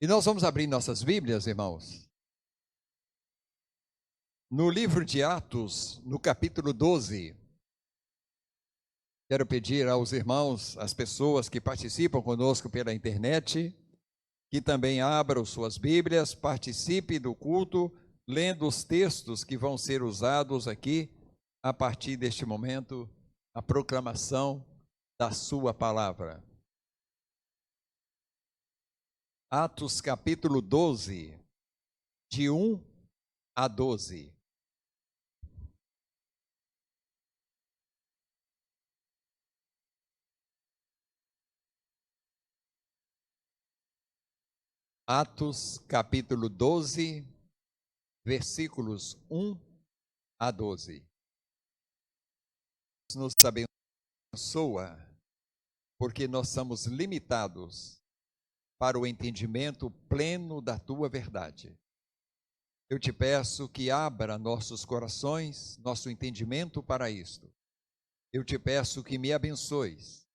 E nós vamos abrir nossas Bíblias, irmãos, no livro de Atos, no capítulo 12. Quero pedir aos irmãos, às pessoas que participam conosco pela internet, que também abram suas Bíblias, participe do culto, lendo os textos que vão ser usados aqui, a partir deste momento, a proclamação da sua palavra. Atos capítulo 12, de 1 a 12. Atos capítulo 12, versículos 1 a 12. Nos abençoa, porque nós somos limitados para o entendimento pleno da tua verdade. Eu te peço que abra nossos corações, nosso entendimento para isto. Eu te peço que me abençoes,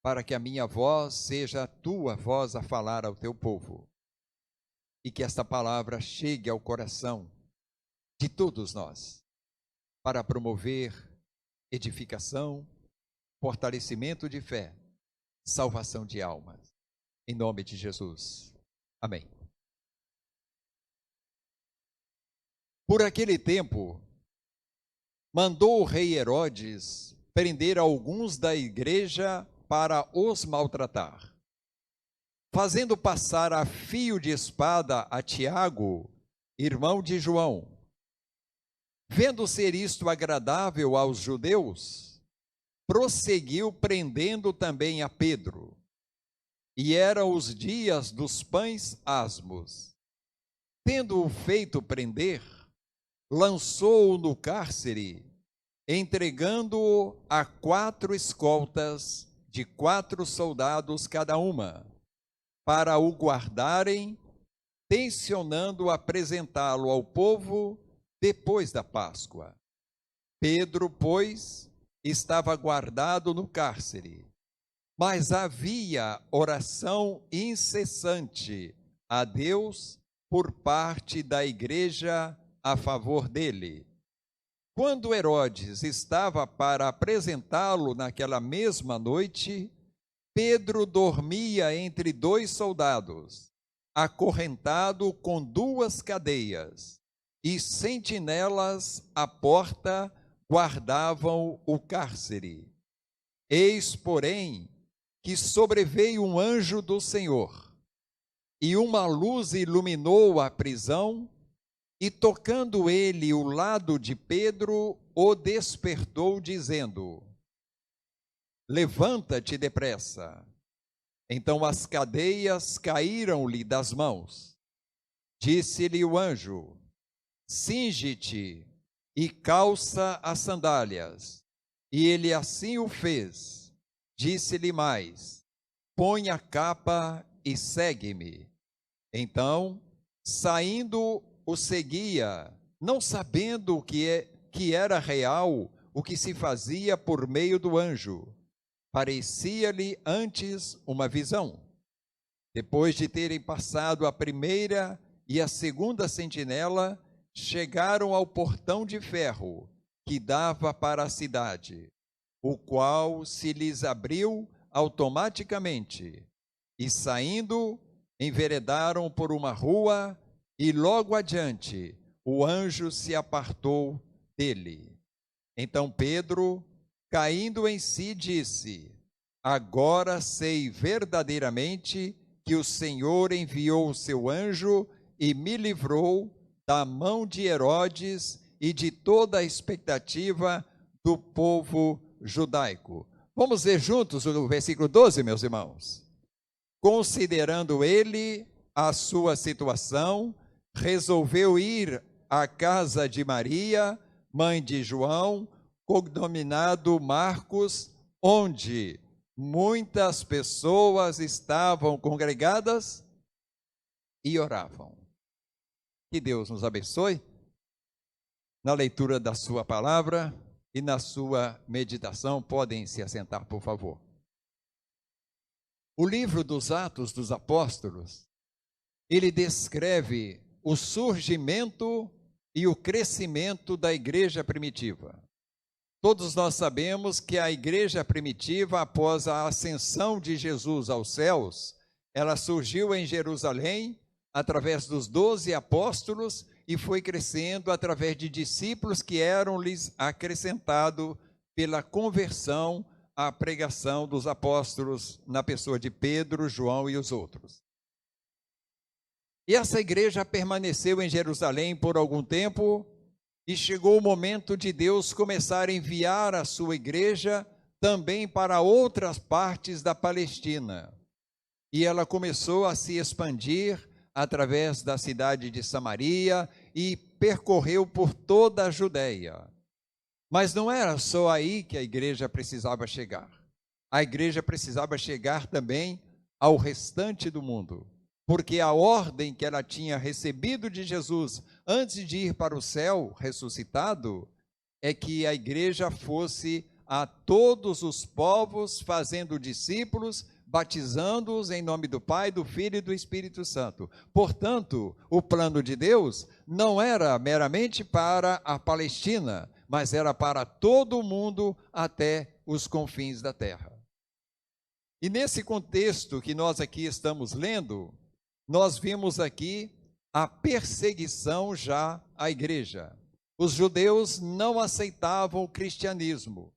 para que a minha voz seja a tua voz a falar ao teu povo. E que esta palavra chegue ao coração de todos nós, para promover edificação, fortalecimento de fé, salvação de almas. Em nome de Jesus. Amém. Por aquele tempo, mandou o rei Herodes prender alguns da igreja para os maltratar, fazendo passar a fio de espada a Tiago, irmão de João. Vendo ser isto agradável aos judeus, prosseguiu prendendo também a Pedro. E eram os dias dos pães asmos. Tendo-o feito prender, lançou-o no cárcere, entregando-o a 4 escoltas de 4 soldados cada uma, para o guardarem, tencionando apresentá-lo ao povo depois da Páscoa. Pedro, pois, estava guardado no cárcere, mas havia oração incessante a Deus por parte da igreja a favor dele. Quando Herodes estava para apresentá-lo naquela mesma noite, Pedro dormia entre 2 soldados, acorrentado com 2 cadeias, e sentinelas à porta guardavam o cárcere. Eis, porém, que sobreveio um anjo do Senhor, e uma luz iluminou a prisão, e tocando ele o lado de Pedro, o despertou, dizendo: levanta-te depressa. Então as cadeias caíram-lhe das mãos. Disse-lhe o anjo: cinge-te e calça as sandálias. E ele assim o fez. Disse-lhe mais: põe a capa e segue-me. Então, saindo, o seguia, não sabendo que era real o que se fazia por meio do anjo. Parecia-lhe antes uma visão. Depois de terem passado a primeira e a segunda sentinela, chegaram ao portão de ferro que dava para a cidade, o qual se lhes abriu automaticamente, e saindo, enveredaram por uma rua, e logo adiante o anjo se apartou dele. Então Pedro, caindo em si, disse: agora sei verdadeiramente que o Senhor enviou o seu anjo e me livrou da mão de Herodes e de toda a expectativa do povo judaico. Vamos ver juntos o versículo 12, meus irmãos. Considerando ele a sua situação, resolveu ir à casa de Maria, mãe de João, cognominado Marcos, onde muitas pessoas estavam congregadas e oravam. Que Deus nos abençoe na leitura da sua palavra e na sua meditação. Podem se assentar, por favor. O livro dos Atos dos Apóstolos ele descreve o surgimento e o crescimento da igreja primitiva. Todos nós sabemos que a igreja primitiva, após a ascensão de Jesus aos céus, ela surgiu em Jerusalém, através dos 12 apóstolos, e foi crescendo através de discípulos que eram-lhes acrescentados pela conversão à pregação dos apóstolos, na pessoa de Pedro, João e os outros. E essa igreja permaneceu em Jerusalém por algum tempo, e chegou o momento de Deus começar a enviar a sua igreja também para outras partes da Palestina. E ela começou a se expandir através da cidade de Samaria e percorreu por toda a Judéia. Mas não era só aí que a igreja precisava chegar. A igreja precisava chegar também ao restante do mundo, porque a ordem que ela tinha recebido de Jesus antes de ir para o céu ressuscitado é que a igreja fosse a todos os povos, fazendo discípulos, batizando-os em nome do Pai, do Filho e do Espírito Santo. Portanto, o plano de Deus não era meramente para a Palestina, mas era para todo o mundo até os confins da terra. E nesse contexto que nós aqui estamos lendo, nós vimos aqui a perseguição já à igreja. Os judeus não aceitavam o cristianismo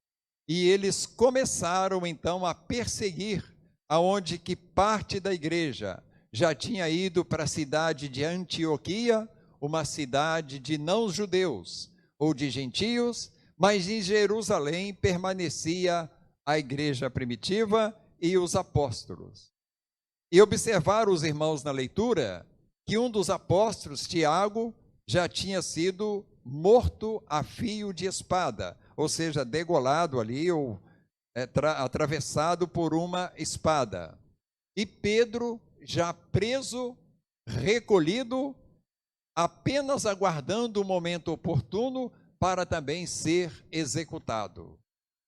e eles começaram então a perseguir aonde que parte da igreja já tinha ido para a cidade de Antioquia, uma cidade de não-judeus ou de gentios, mas em Jerusalém permanecia a igreja primitiva e os apóstolos. E observaram os irmãos na leitura que um dos apóstolos, Tiago, já tinha sido morto a fio de espada, ou seja, degolado ali, ou atravessado por uma espada. E Pedro, já preso, recolhido, apenas aguardando o momento oportuno para também ser executado.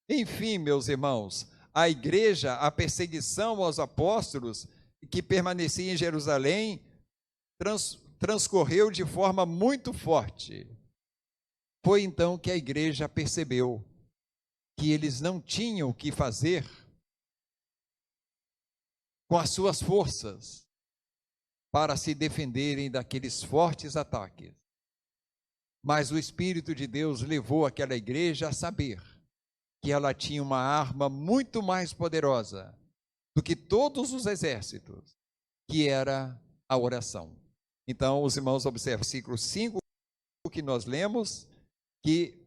Enfim, meus irmãos, a igreja, a perseguição aos apóstolos que permanecia em Jerusalém, transcorreu de forma muito forte. Foi então que a igreja percebeu que eles não tinham o que fazer com as suas forças para se defenderem daqueles fortes ataques. Mas o Espírito de Deus levou aquela igreja a saber que ela tinha uma arma muito mais poderosa do que todos os exércitos, que era a oração. Então, os irmãos observam o versículo 5 que nós lemos, que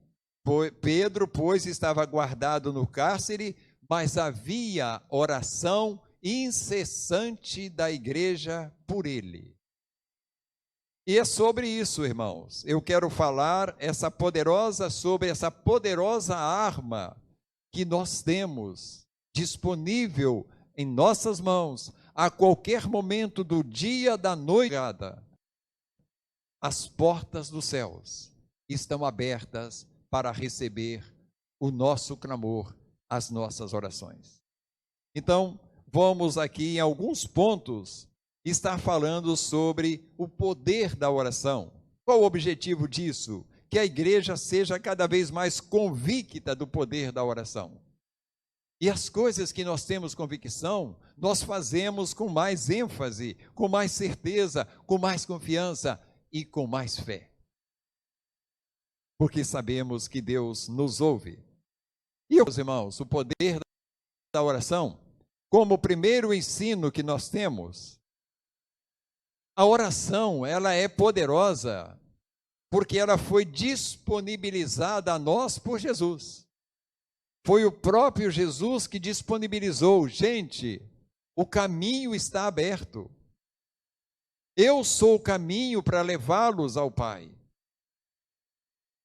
Pedro, pois, estava guardado no cárcere, mas havia oração incessante da igreja por ele. E é sobre isso, irmãos, eu quero falar sobre essa poderosa arma que nós temos disponível em nossas mãos, a qualquer momento do dia, da noite. As portas dos céus estão abertas para receber o nosso clamor, as nossas orações. Então, vamos aqui em alguns pontos estar falando sobre o poder da oração. Qual o objetivo disso? Que a igreja seja cada vez mais convicta do poder da oração. E as coisas que nós temos convicção, nós fazemos com mais ênfase, com mais certeza, com mais confiança e com mais fé. Porque sabemos que Deus nos ouve. E, meus irmãos, o poder da oração, como o primeiro ensino que nós temos, a oração, ela é poderosa, porque ela foi disponibilizada a nós por Jesus. Foi o próprio Jesus que disponibilizou. Gente, o caminho está aberto. Eu sou o caminho para levá-los ao Pai.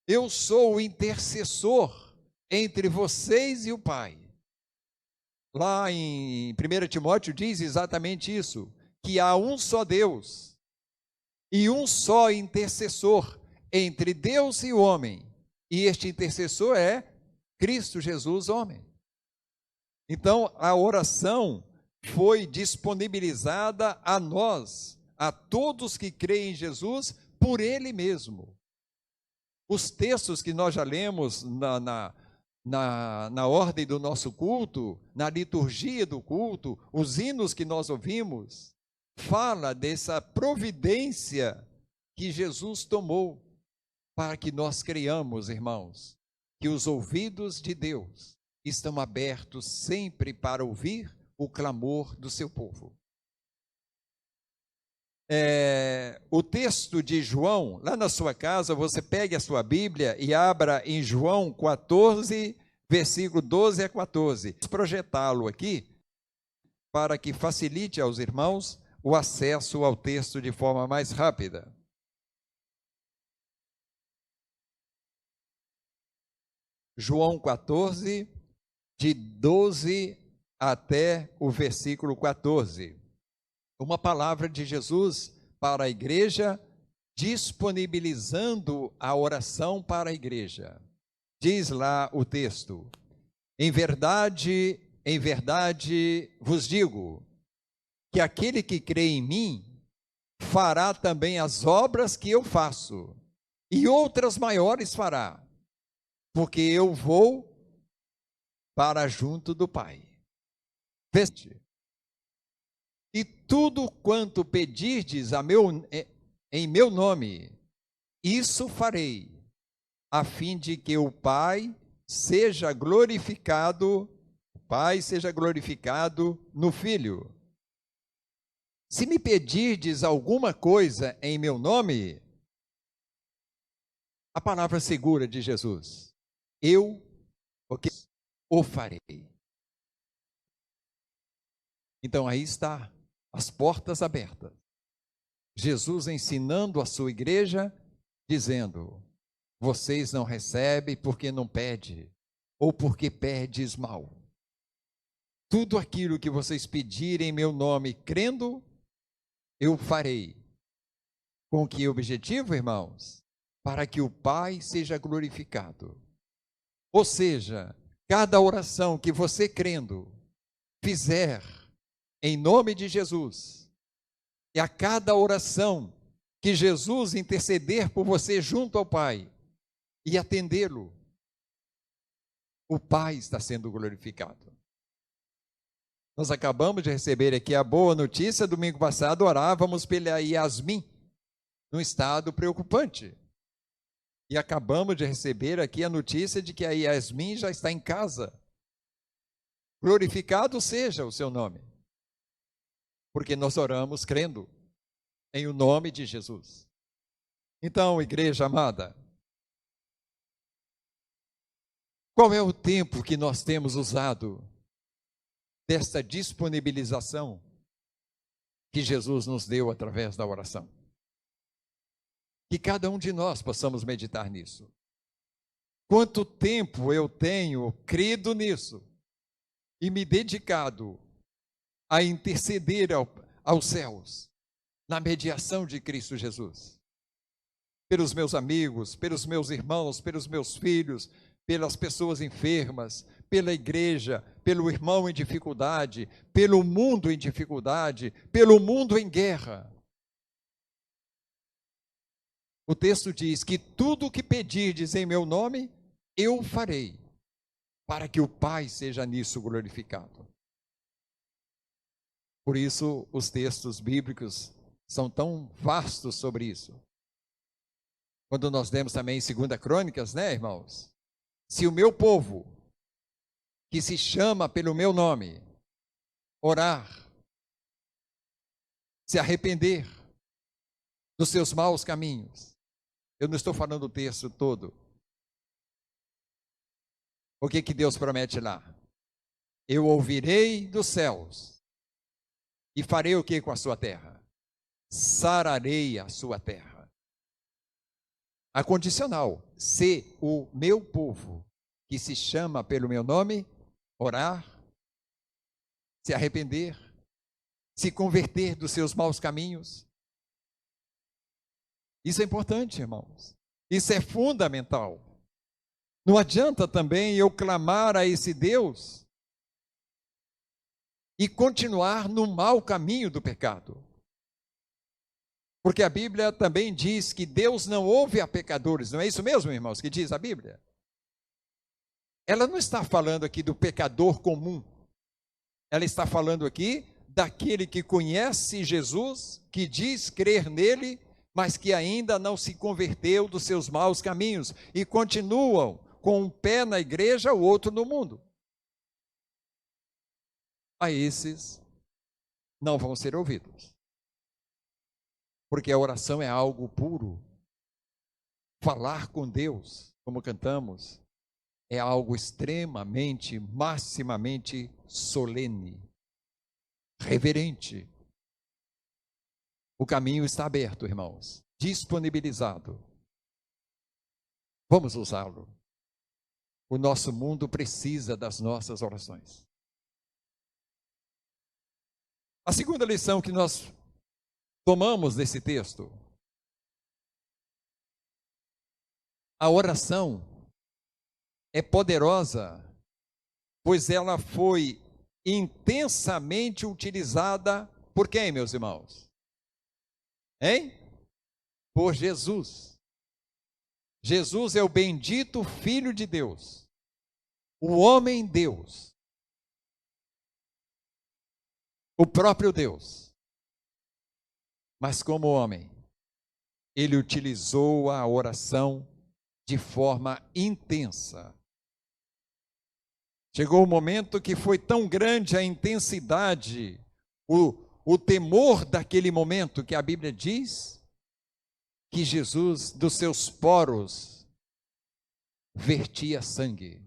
Eu sou o intercessor entre vocês e o Pai. Lá em 1 Timóteo diz exatamente isso, que há um só Deus e um só intercessor entre Deus e o homem. E este intercessor é Cristo Jesus, homem. Então, a oração foi disponibilizada a nós a todos que creem em Jesus por Ele mesmo. Os textos que nós já lemos na ordem do nosso culto, na liturgia do culto, os hinos que nós ouvimos, fala dessa providência que Jesus tomou para que nós creiamos, irmãos, que os ouvidos de Deus estão abertos sempre para ouvir o clamor do seu povo. O texto de João, lá na sua casa, você pegue a sua Bíblia e abra em João 14, versículo 12 a 14. Vamos projetá-lo aqui para que facilite aos irmãos o acesso ao texto de forma mais rápida. João 14, de 12 até o versículo 14. Uma palavra de Jesus para a igreja, disponibilizando a oração para a igreja. Diz lá o texto: em verdade vos digo, que aquele que crê em mim, fará também as obras que eu faço, e outras maiores fará, porque eu vou para junto do Pai. E tudo quanto pedirdes em meu nome, isso farei, a fim de que o Pai seja glorificado no Filho. Se me pedirdes alguma coisa em meu nome, a palavra segura de Jesus, eu o farei. Então aí está, as portas abertas. Jesus ensinando a sua igreja, dizendo: vocês não recebem porque não pedem, ou porque pedes mal. Tudo aquilo que vocês pedirem em meu nome, crendo, eu farei. Com que objetivo, irmãos? Para que o Pai seja glorificado. Ou seja, cada oração que você crendo fizer em nome de Jesus, e a cada oração que Jesus interceder por você junto ao Pai e atendê-lo, o Pai está sendo glorificado. Nós acabamos de receber aqui a boa notícia. Domingo passado orávamos pela Yasmin, num estado preocupante. E acabamos de receber aqui a notícia de que a Yasmin já está em casa. Glorificado seja o seu nome. Porque nós oramos crendo em o nome de Jesus. Então, igreja amada, qual é o tempo que nós temos usado desta disponibilização que Jesus nos deu através da oração? Que cada um de nós possamos meditar nisso. Quanto tempo eu tenho crido nisso e me dedicado a interceder aos céus, na mediação de Cristo Jesus, pelos meus amigos, pelos meus irmãos, pelos meus filhos, pelas pessoas enfermas, pela igreja, pelo irmão em dificuldade, pelo mundo em dificuldade, pelo mundo em guerra. O texto diz que tudo o que pedirdes em meu nome, eu farei, para que o Pai seja nisso glorificado. Por isso, os textos bíblicos são tão vastos sobre isso. Quando nós lemos também em 2 Crônicas, né, irmãos? Se o meu povo, que se chama pelo meu nome, orar, se arrepender dos seus maus caminhos. Eu não estou falando o texto todo. O que Deus promete lá? Eu ouvirei dos céus e farei o que com a sua terra? Sararei a sua terra. A condicional, se o meu povo, que se chama pelo meu nome, orar, se arrepender, se converter dos seus maus caminhos. Isso é importante, irmãos. Isso é fundamental. Não adianta também eu clamar a esse Deus e continuar no mau caminho do pecado. Porque a Bíblia também diz que Deus não ouve a pecadores, não é isso mesmo, irmãos, que diz a Bíblia? Ela não está falando aqui do pecador comum, ela está falando aqui daquele que conhece Jesus, que diz crer nele, mas que ainda não se converteu dos seus maus caminhos e continuam com um pé na igreja, o outro no mundo. A esses não vão ser ouvidos, porque a oração é algo puro. Falar com Deus, como cantamos, é algo extremamente, maximamente solene, reverente. O caminho está aberto, irmãos, disponibilizado. Vamos usá-lo. O nosso mundo precisa das nossas orações. A segunda lição que nós tomamos desse texto: a oração é poderosa, pois ela foi intensamente utilizada por quem, meus irmãos? Hein? Por Jesus. Jesus é o bendito Filho de Deus, o homem Deus, o próprio Deus. Mas como homem, ele utilizou a oração de forma intensa. Chegou o momento que foi tão grande a intensidade, o temor daquele momento, que a Bíblia diz que Jesus, dos seus poros, vertia sangue.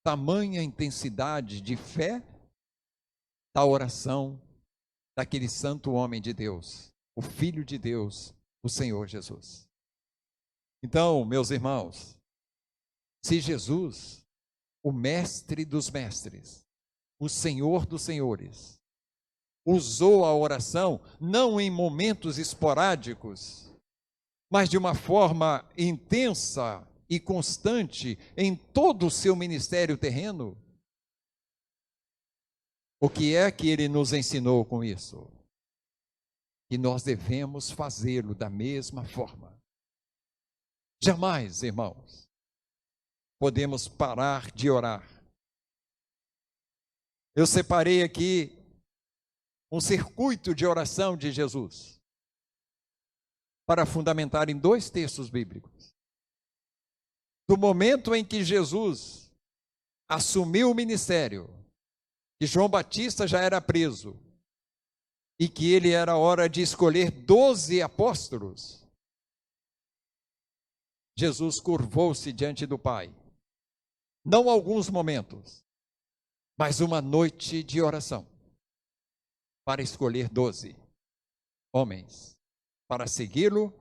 Tamanha intensidade de fé da oração daquele santo homem de Deus, o Filho de Deus, o Senhor Jesus. Então, meus irmãos, se Jesus, o mestre dos mestres, o Senhor dos senhores, usou a oração não em momentos esporádicos, mas de uma forma intensa e constante em todo o seu ministério terreno, o que é que ele nos ensinou com isso? Que nós devemos fazê-lo da mesma forma. Jamais, irmãos, podemos parar de orar. Eu separei aqui um circuito de oração de Jesus para fundamentar em 2 textos bíblicos. Do momento em que Jesus assumiu o ministério, que João Batista já era preso e que ele era hora de escolher 12 apóstolos, Jesus curvou-se diante do Pai. Não alguns momentos, mas uma noite de oração para escolher 12 homens para segui-lo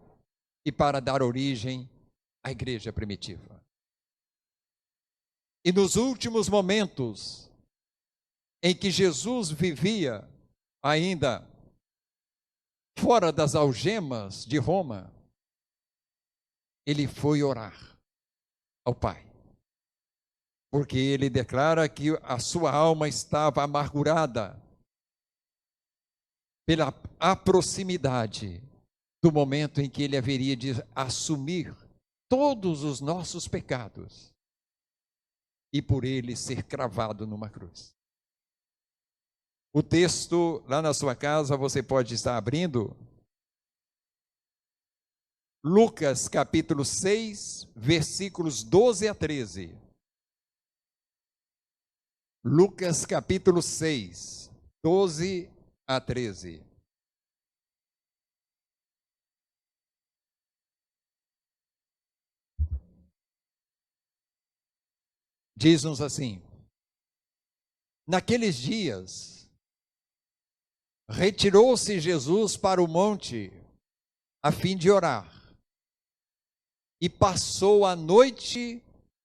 e para dar origem à igreja primitiva. E nos últimos momentos em que Jesus vivia ainda fora das algemas de Roma, ele foi orar ao Pai, porque ele declara que a sua alma estava amargurada pela proximidade do momento em que ele haveria de assumir todos os nossos pecados e por ele ser cravado numa cruz. O texto, lá na sua casa, você pode estar abrindo. Lucas capítulo 6, versículos 12 a 13. Lucas capítulo 6, 12 a 13. Diz-nos assim: naqueles dias, retirou-se Jesus para o monte a fim de orar, e passou a noite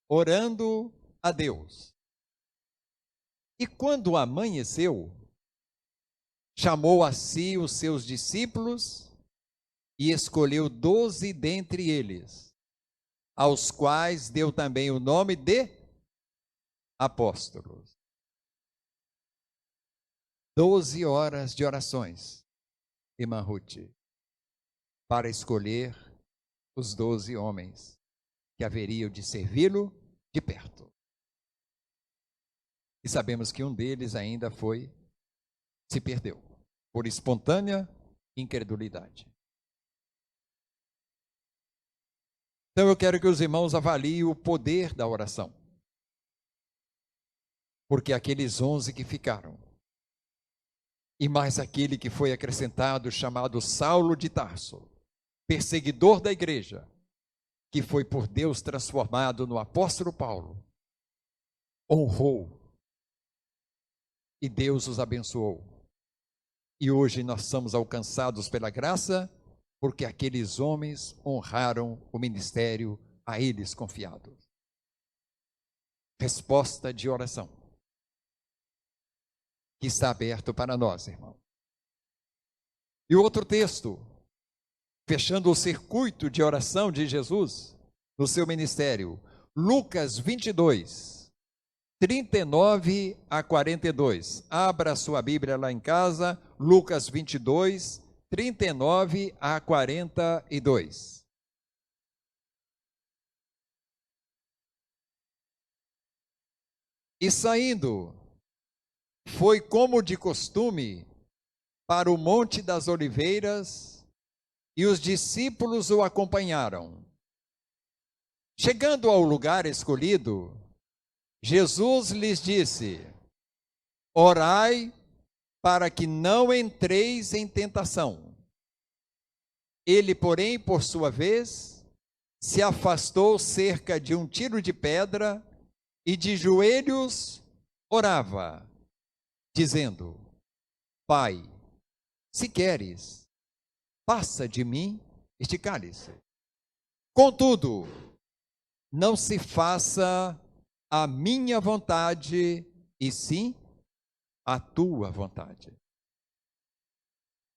orando a Deus. E quando amanheceu, chamou a si os seus discípulos e escolheu 12 dentre eles, aos quais deu também o nome de apóstolos. 12 horas de orações, irmã Ruth. para escolher os 12 homens que haveriam de servi-lo de perto. E sabemos que um deles ainda se perdeu, por espontânea incredulidade. Então eu quero que os irmãos avaliem o poder da oração. Porque aqueles 11 que ficaram, e mais aquele que foi acrescentado, chamado Saulo de Tarso, perseguidor da igreja, que foi por Deus transformado no apóstolo Paulo, honrou, e Deus os abençoou. E hoje nós somos alcançados pela graça, porque aqueles homens honraram o ministério a eles confiado. Resposta de oração, que está aberto para nós, irmão. E o outro texto, fechando o circuito de oração de Jesus no seu ministério, Lucas 22, 39 a 42. Abra a sua Bíblia lá em casa, Lucas 22, 39 a 42. E saindo, foi como de costume para o Monte das Oliveiras, e os discípulos o acompanharam. Chegando ao lugar escolhido, Jesus lhes disse: orai para que não entreis em tentação. Ele, porém, por sua vez, se afastou cerca de um tiro de pedra e de joelhos orava, dizendo: Pai, se queres, passa de mim este cálice. Contudo, não se faça a minha vontade, e sim a tua vontade.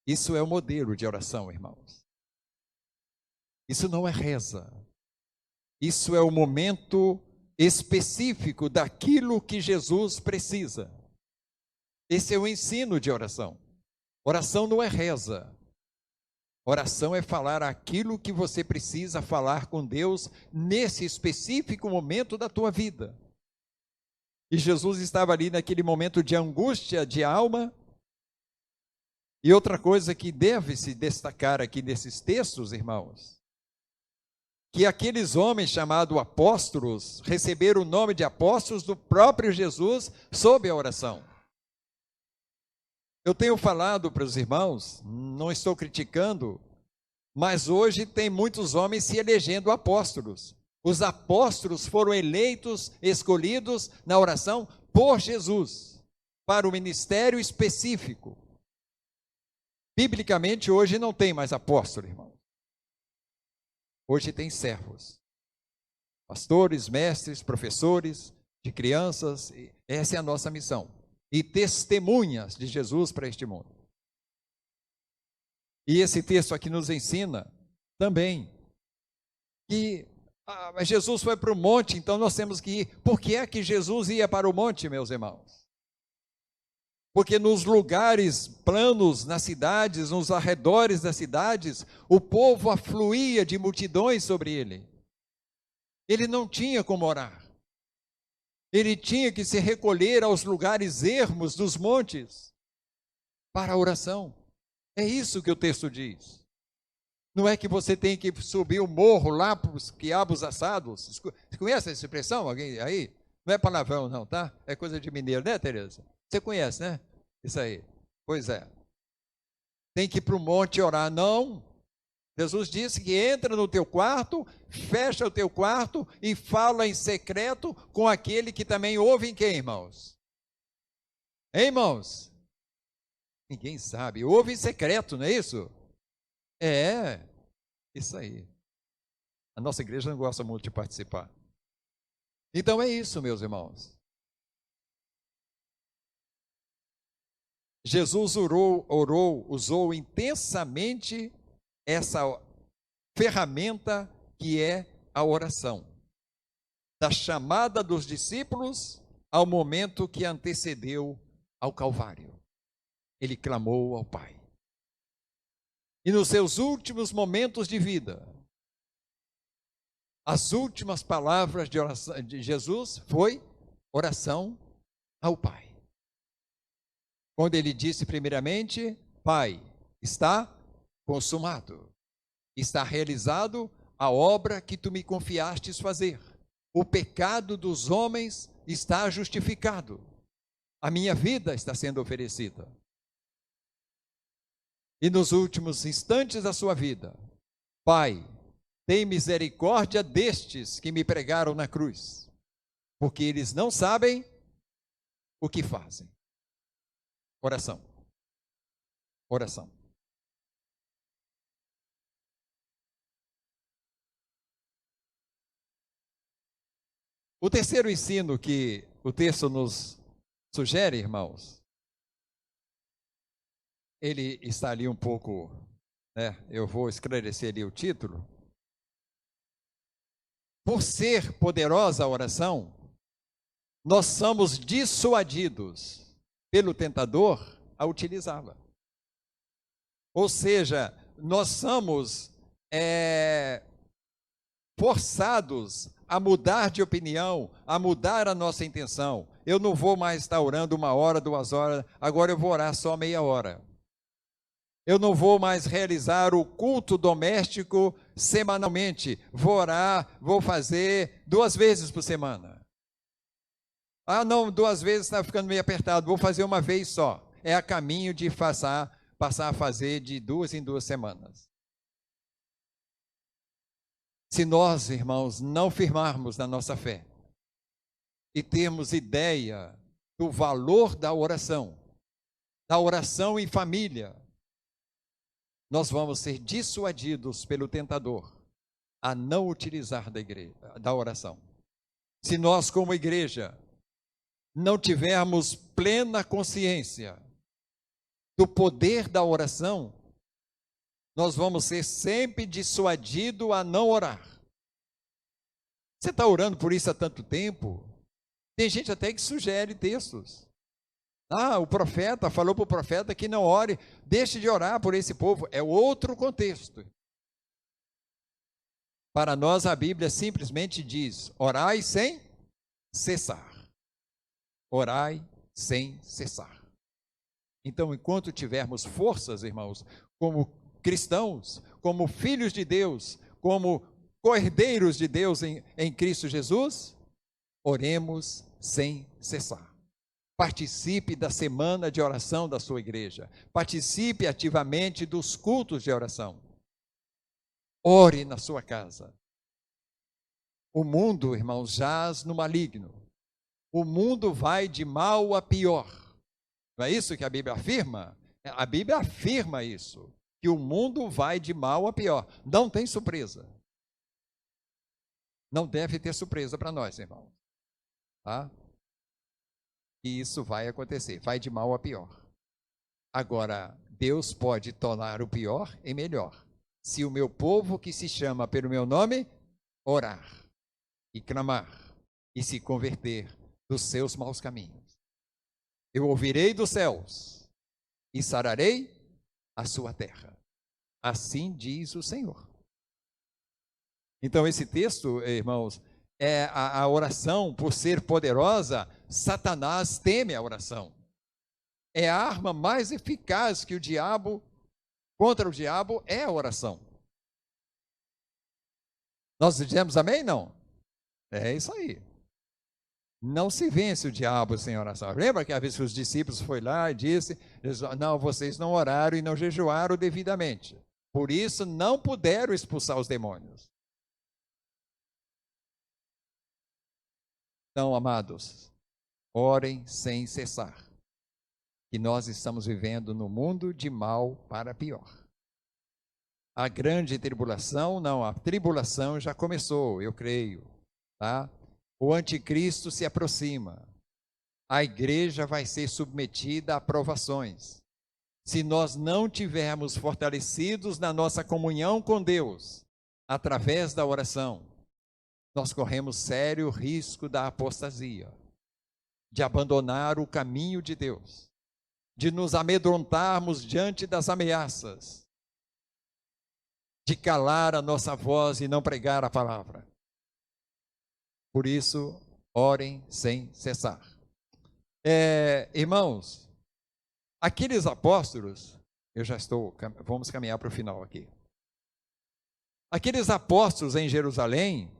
Isso é o modelo de oração, irmãos. Isso não é reza. Isso é o momento específico daquilo que Jesus precisa. Esse é o ensino de oração. Oração não é reza. Oração é falar aquilo que você precisa falar com Deus nesse específico momento da tua vida. E Jesus estava ali naquele momento de angústia de alma. E outra coisa que deve se destacar aqui nesses textos, irmãos, que aqueles homens chamados apóstolos receberam o nome de apóstolos do próprio Jesus sob a oração. Eu tenho falado para os irmãos, não estou criticando, mas hoje tem muitos homens se elegendo apóstolos. Os apóstolos foram eleitos, escolhidos na oração por Jesus, para o ministério específico. Biblicamente, hoje não tem mais apóstolo, irmão. Hoje tem servos, pastores, mestres, professores de crianças. Essa é a nossa missão. E testemunhas de Jesus para este mundo. E esse texto aqui nos ensina também que Jesus foi para o monte, então nós temos que ir. Por que é que Jesus ia para o monte, meus irmãos? Porque nos lugares planos, nas cidades, nos arredores das cidades, o povo afluía de multidões sobre ele. Ele não tinha como orar. Ele tinha que se recolher aos lugares ermos dos montes para a oração. É isso que o texto diz. Não é que você tem que subir o morro lá para os quiabos assados. Você conhece essa expressão? Alguém aí? Não é palavrão não, tá? É coisa de mineiro, né, Tereza? Você conhece, né? Isso aí. Pois é. Tem que ir para o monte orar. Não. Jesus disse que entra no teu quarto, fecha o teu quarto e fala em secreto com aquele que também ouve em quem, irmãos? Hein, irmãos? Ninguém sabe. Ouve em secreto, não é isso? É, isso aí. A nossa igreja não gosta muito de participar. Então é isso, meus irmãos. Jesus usou intensamente essa ferramenta que é a oração. Da chamada dos discípulos ao momento que antecedeu ao Calvário. Ele clamou ao Pai. e nos seus últimos momentos de vida, as últimas palavras de oração de Jesus foi oração ao Pai. Quando ele disse primeiramente: Pai, está consumado, está realizado a obra que tu me confiastes fazer. O pecado dos homens está justificado. A minha vida está sendo oferecida. E nos últimos instantes da sua vida: Pai, tem misericórdia destes que me pregaram na cruz, porque eles não sabem o que fazem. Oração. Oração. O terceiro ensino que o texto nos sugere, irmãos, ele está ali um pouco, eu vou esclarecer ali o título. Por ser poderosa a oração, nós somos dissuadidos pelo tentador a utilizá-la. Ou seja, nós somos forçados a mudar de opinião, a mudar a nossa intenção. Eu não vou mais estar orando 1 hora, 2 horas, agora eu vou orar só meia hora. Eu não vou mais realizar o culto doméstico semanalmente. Vou orar, vou fazer 2 vezes por semana. Ah, não, 2 vezes está ficando meio apertado, vou fazer 1 vez só. É a caminho de passar a fazer de 2 em 2 semanas. Se nós, irmãos, não firmarmos na nossa fé e termos ideia do valor da oração em família, nós vamos ser dissuadidos pelo tentador a não utilizar da oração. Se nós, como igreja, não tivermos plena consciência do poder da oração, nós vamos ser sempre dissuadidos a não orar. Você está orando por isso há tanto tempo? Tem gente até que sugere textos. Ah, o profeta falou para o profeta que não ore, deixe de orar por esse povo. É outro contexto. Para nós a Bíblia simplesmente diz: orai sem cessar. Orai sem cessar. Então, enquanto tivermos forças, irmãos, como cristãos, como filhos de Deus, como cordeiros de Deus em Cristo Jesus, oremos sem cessar. Participe da semana de oração da sua igreja. Participe ativamente dos cultos de oração. Ore na sua casa. O mundo, irmãos, jaz no maligno. O mundo vai de mal a pior. Não é isso que a Bíblia afirma? A Bíblia afirma isso, que o mundo vai de mal a pior. Não tem surpresa. Não deve ter surpresa para nós, irmãos. Tá? E isso vai acontecer, vai de mal a pior. Agora, Deus pode tornar o pior em melhor. Se o meu povo, que se chama pelo meu nome, orar e clamar e se converter dos seus maus caminhos, eu ouvirei dos céus e sararei a sua terra. Assim diz o Senhor. Então, esse texto, irmãos, é a oração, por ser poderosa, Satanás teme a oração. É a arma mais eficaz que contra o diabo é a oração. Nós dizemos amém? Não? É isso aí. Não se vence o diabo sem oração. Lembra que às vezes os discípulos foram lá e disse: não, vocês não oraram e não jejuaram devidamente. Por isso não puderam expulsar os demônios. Então, amados, orem sem cessar, que nós estamos vivendo no mundo de mal para pior. A grande tribulação, não, a tribulação já começou, eu creio, tá? O anticristo se aproxima, a igreja vai ser submetida a provações. Se nós não tivermos fortalecidos na nossa comunhão com Deus, através da oração, nós corremos sério risco da apostasia, de abandonar o caminho de Deus, de nos amedrontarmos diante das ameaças, de calar a nossa voz e não pregar a palavra. Por isso, orem sem cessar. Irmãos, aqueles apóstolos, vamos caminhar para o final aqui. Aqueles apóstolos em Jerusalém,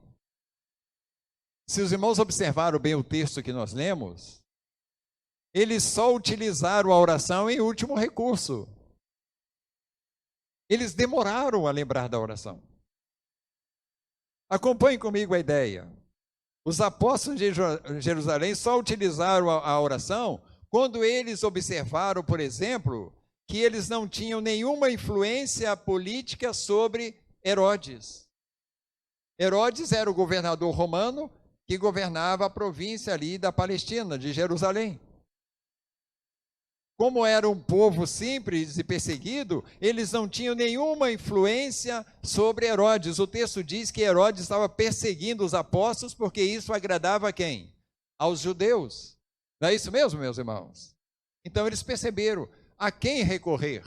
se os irmãos observaram bem o texto que nós lemos, eles só utilizaram a oração em último recurso. Eles demoraram a lembrar da oração. Acompanhe comigo a ideia. Os apóstolos de Jerusalém só utilizaram a oração quando eles observaram, por exemplo, que eles não tinham nenhuma influência política sobre Herodes. Herodes era o governador romano que governava a província ali da Palestina, de Jerusalém. Como era um povo simples e perseguido, eles não tinham nenhuma influência sobre Herodes. O texto diz que Herodes estava perseguindo os apóstolos porque isso agradava a quem? Aos judeus. Não é isso mesmo, meus irmãos? Então eles perceberam a quem recorrer.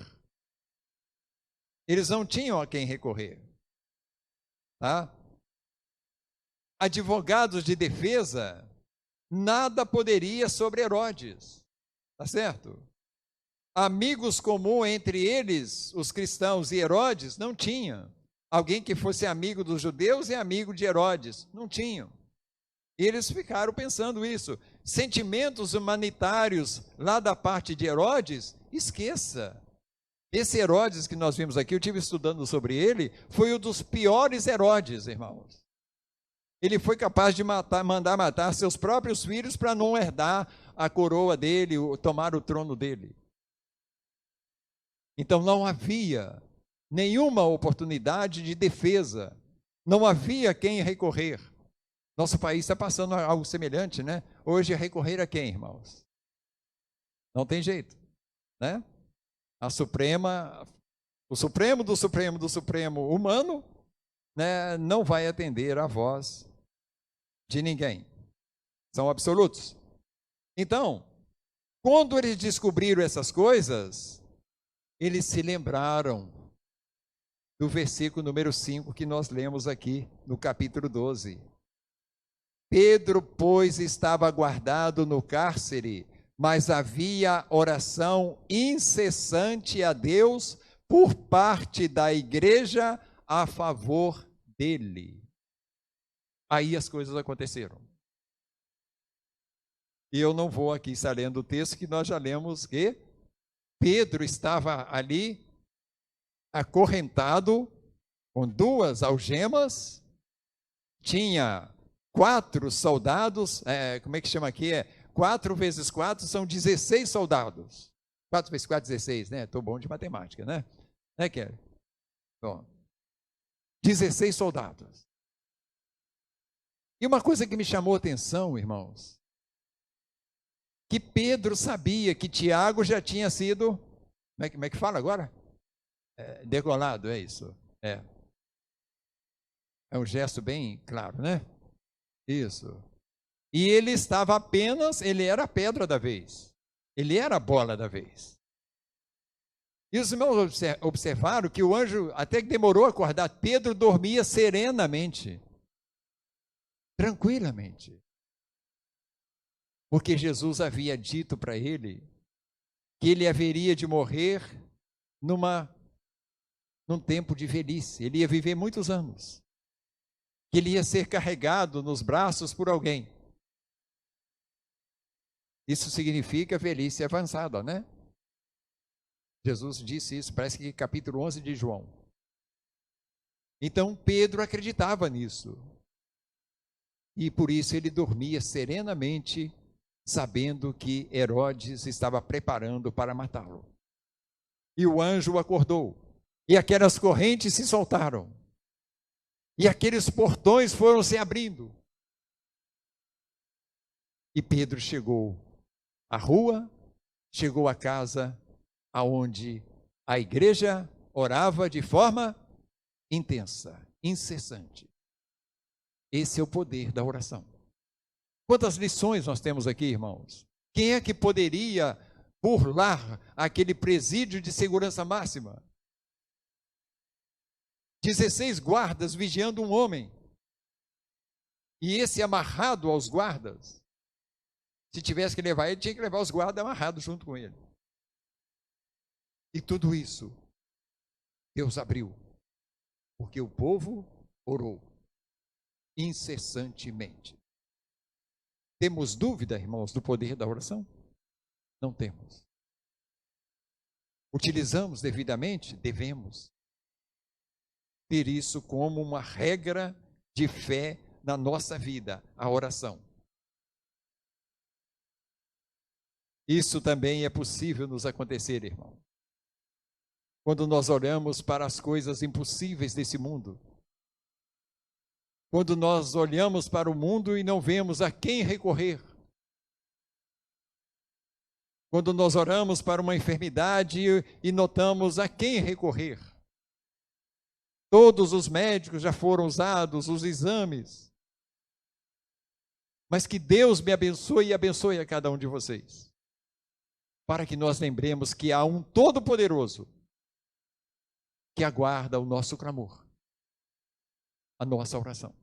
Eles não tinham a quem recorrer. Tá? Advogados de defesa, nada poderia sobre Herodes. Tá certo? Amigos comuns entre eles, os cristãos e Herodes, não tinha. Alguém que fosse amigo dos judeus e amigo de Herodes, não tinham. Eles ficaram pensando isso. Sentimentos humanitários lá da parte de Herodes, esqueça. Esse Herodes que nós vimos aqui, eu estive estudando sobre ele, foi um dos piores Herodes, irmãos. Ele foi capaz de mandar matar seus próprios filhos para não herdar a coroa dele, tomar o trono dele. Então não havia nenhuma oportunidade de defesa, não havia quem recorrer. Nosso país está passando algo semelhante, né? Hoje recorrer a quem, irmãos? Não tem jeito, né? A Suprema, o Supremo do Supremo do Supremo humano, né, não vai atender a voz de ninguém. São absolutos. Então, quando eles descobriram essas coisas, eles se lembraram do versículo número 5 que nós lemos aqui no capítulo 12. Pedro, pois, estava guardado no cárcere, mas havia oração incessante a Deus por parte da igreja a favor dele. Aí as coisas aconteceram. E eu não vou aqui estar lendo o texto que nós já lemos, que Pedro estava ali acorrentado com 2 algemas, tinha 4 soldados, como é que chama aqui? 4 vezes 4 são 16 soldados. 4 vezes 4, 16, né? Estou bom de matemática, né? Né, Kelly? Bom, 16 soldados. E uma coisa que me chamou a atenção, irmãos, que Pedro sabia que Tiago já tinha sido, como é que fala agora? Degolado, é isso. É um gesto bem claro, né? Isso. E ele estava ele era a pedra da vez. Ele era a bola da vez. E os irmãos observaram que o anjo, até que demorou a acordar, Pedro dormia serenamente, tranquilamente. Porque Jesus havia dito para ele que ele haveria de morrer num tempo de velhice. Ele ia viver muitos anos. Que ele ia ser carregado nos braços por alguém. Isso significa velhice avançada, né? Jesus disse isso, parece que capítulo 11 de João. Então Pedro acreditava nisso. E por isso ele dormia serenamente, sabendo que Herodes estava preparando para matá-lo. E o anjo o acordou, e aquelas correntes se soltaram, e aqueles portões foram se abrindo. E Pedro chegou à rua, chegou à casa aonde a igreja orava de forma intensa, incessante. Esse é o poder da oração. Quantas lições nós temos aqui, irmãos? Quem é que poderia burlar aquele presídio de segurança máxima? 16 guardas vigiando um homem. E esse amarrado aos guardas, se tivesse que levar ele, tinha que levar os guardas amarrados junto com ele. E tudo isso, Deus abriu, porque o povo orou incessantemente. Temos dúvida, irmãos, do poder da oração? Não temos. Utilizamos devidamente? Devemos ter isso como uma regra de fé na nossa vida, a oração. Isso também é possível nos acontecer, irmão. Quando nós olhamos para as coisas impossíveis desse mundo, quando nós olhamos para o mundo e não vemos a quem recorrer, quando nós oramos para uma enfermidade e notamos a quem recorrer, todos os médicos já foram usados, os exames, mas que Deus me abençoe e abençoe a cada um de vocês, para que nós lembremos que há um Todo-Poderoso que aguarda o nosso clamor, a nossa oração.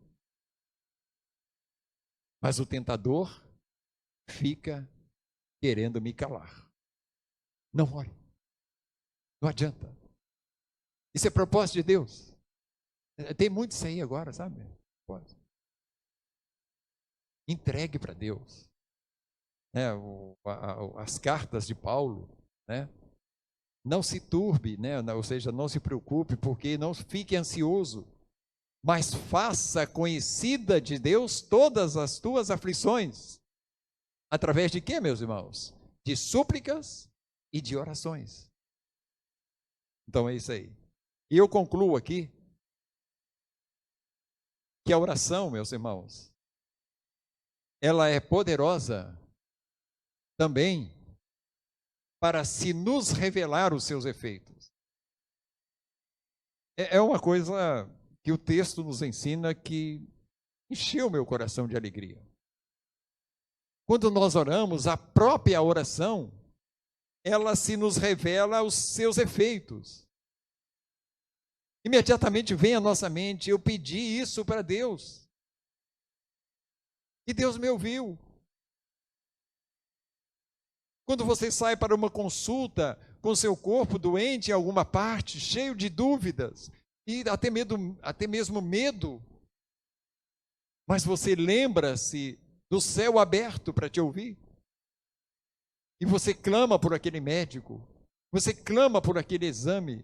Mas o tentador fica querendo me calar. Não ore. Não adianta. Isso é propósito de Deus. Tem muito isso aí agora, sabe? Pode. Entregue para Deus. As cartas de Paulo, né? Não se turbe, né? Ou seja, não se preocupe, porque não fique ansioso, mas faça conhecida de Deus todas as tuas aflições. Através de quê, meus irmãos? De súplicas e de orações. Então é isso aí. E eu concluo aqui que a oração, meus irmãos, ela é poderosa também para se nos revelar os seus efeitos. É uma coisa que o texto nos ensina que encheu meu coração de alegria. Quando nós oramos, a própria oração, ela se nos revela os seus efeitos. Imediatamente vem à nossa mente, eu pedi isso para Deus. E Deus me ouviu. Quando você sai para uma consulta com seu corpo doente em alguma parte, cheio de dúvidas, e até mesmo medo, mas você lembra-se do céu aberto para te ouvir, e você clama por aquele médico, você clama por aquele exame,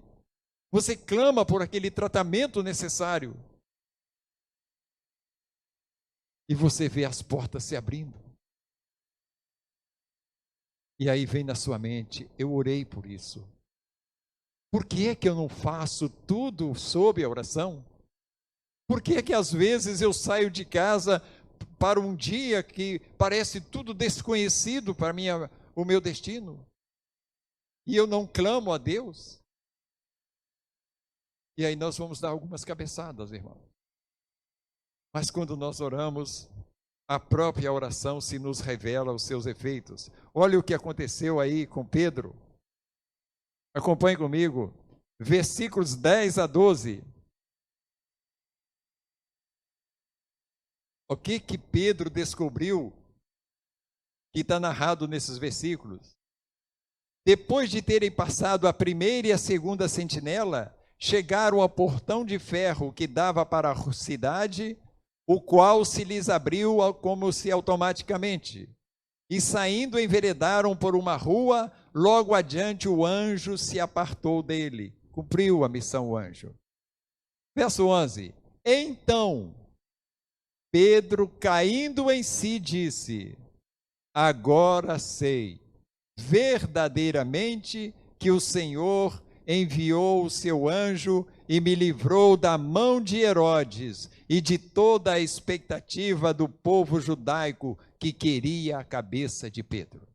você clama por aquele tratamento necessário, e você vê as portas se abrindo. E aí vem na sua mente, eu orei por isso. Por que é que eu não faço tudo sob a oração? Por que é que às vezes eu saio de casa para um dia que parece tudo desconhecido para o meu destino? E eu não clamo a Deus? E aí nós vamos dar algumas cabeçadas, irmão. Mas quando nós oramos, a própria oração se nos revela os seus efeitos. Olha o que aconteceu aí com Pedro. Acompanhe comigo. Versículos 10 a 12. O que Pedro descobriu que está narrado nesses versículos? Depois de terem passado a primeira e a segunda sentinela, chegaram ao portão de ferro que dava para a cidade, o qual se lhes abriu como se automaticamente. E saindo enveredaram por uma rua, logo adiante o anjo se apartou dele. Cumpriu a missão o anjo. Verso 11. Então, Pedro, caindo em si, disse: agora sei verdadeiramente que o Senhor enviou o seu anjo e me livrou da mão de Herodes e de toda a expectativa do povo judaico que queria a cabeça de Pedro.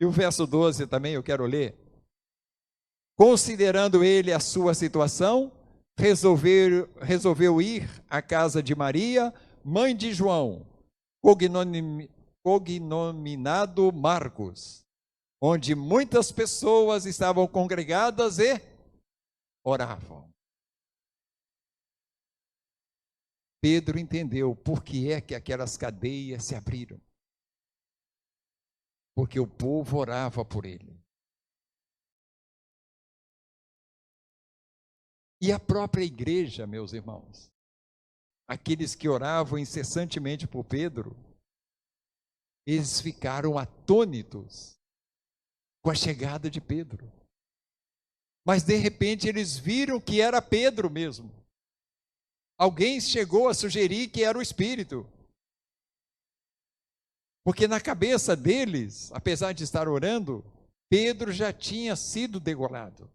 E o verso 12 também eu quero ler. Considerando ele a sua situação, resolveu ir à casa de Maria, mãe de João, cognominado Marcos, onde muitas pessoas estavam congregadas e oravam. Pedro entendeu por que é que aquelas cadeias se abriram. Porque o povo orava por ele. E a própria igreja, meus irmãos, aqueles que oravam incessantemente por Pedro, eles ficaram atônitos com a chegada de Pedro. Mas de repente eles viram que era Pedro mesmo. Alguém chegou a sugerir que era o Espírito. Porque na cabeça deles, apesar de estar orando, Pedro já tinha sido degolado.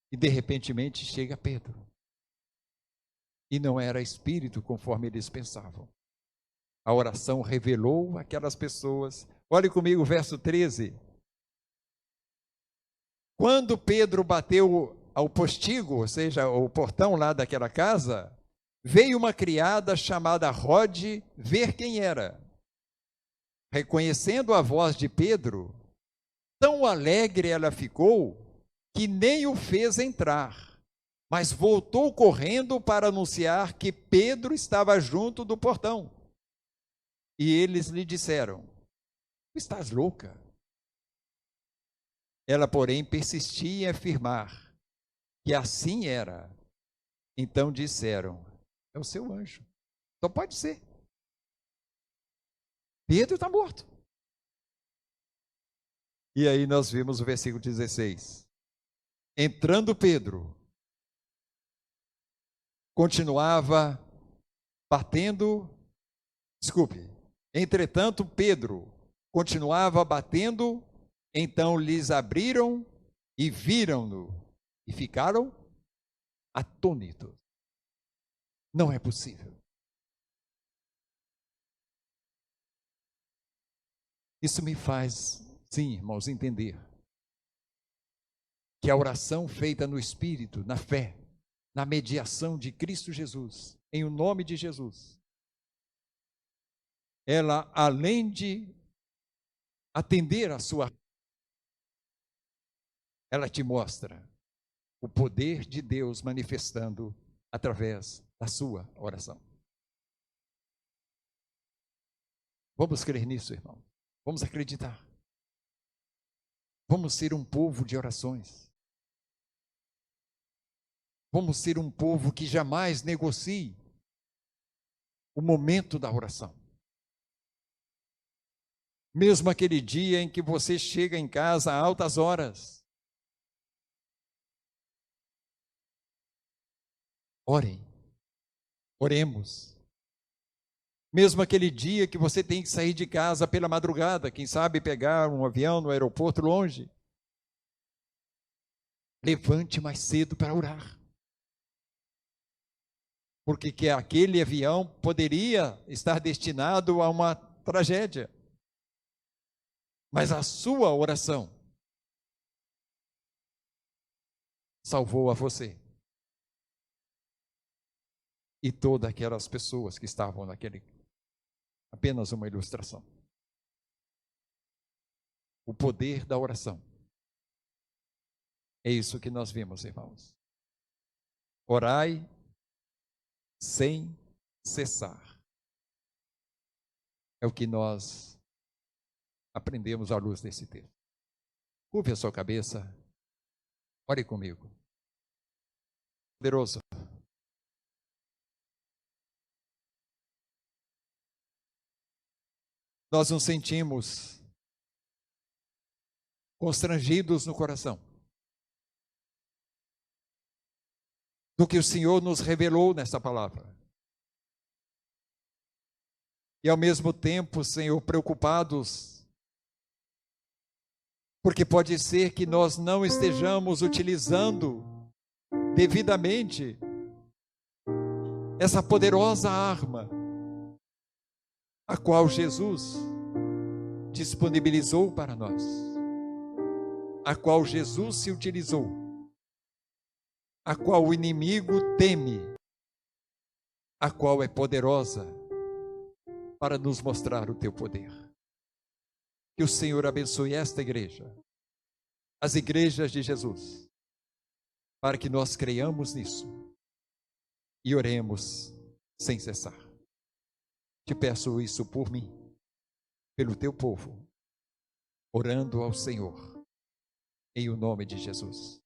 E de repentemente chega Pedro. E não era Espírito conforme eles pensavam. A oração revelou aquelas pessoas. Olhe comigo o verso 13. Quando Pedro bateu ao postigo, ou seja, o portão lá daquela casa, veio uma criada chamada Rode ver quem era. Reconhecendo a voz de Pedro, tão alegre ela ficou que nem o fez entrar, mas voltou correndo para anunciar que Pedro estava junto do portão. E eles lhe disseram: estás louca? Ela, porém, persistia em afirmar que assim era. Então disseram: é o seu anjo. Só pode ser. Pedro está morto. E aí nós vimos o versículo 16. Entrando Pedro, continuava batendo. Entretanto, Pedro continuava batendo. Então lhes abriram e viram-no e ficaram atônitos. Não é possível. Isso me faz, sim, irmãos, entender que a oração feita no Espírito, na fé, na mediação de Cristo Jesus, em o nome de Jesus, ela, além de atender a sua, ela te mostra o poder de Deus manifestando através da sua oração. Vamos crer nisso, irmão. Vamos acreditar. Vamos ser um povo de orações. Vamos ser um povo que jamais negocie o momento da oração. Mesmo aquele dia em que você chega em casa a altas horas, orem, oremos. Mesmo aquele dia que você tem que sair de casa pela madrugada, quem sabe pegar um avião no aeroporto longe, levante mais cedo para orar. Porque que aquele avião poderia estar destinado a uma tragédia. Mas a sua oração salvou a você e todas aquelas pessoas que estavam naquele. Apenas uma ilustração. O poder da oração. É isso que nós vimos, irmãos. Orai sem cessar. É o que nós aprendemos à luz desse texto. Curve a sua cabeça. Ore comigo. Poderoso. Nós nos sentimos constrangidos no coração do que o Senhor nos revelou nessa palavra. E ao mesmo tempo, Senhor, preocupados, porque pode ser que nós não estejamos utilizando devidamente essa poderosa arma, a qual Jesus disponibilizou para nós, a qual Jesus se utilizou, a qual o inimigo teme, a qual é poderosa para nos mostrar o teu poder. Que o Senhor abençoe esta igreja, as igrejas de Jesus, para que nós creiamos nisso e oremos sem cessar. Te peço isso por mim, pelo teu povo, orando ao Senhor, em o nome de Jesus.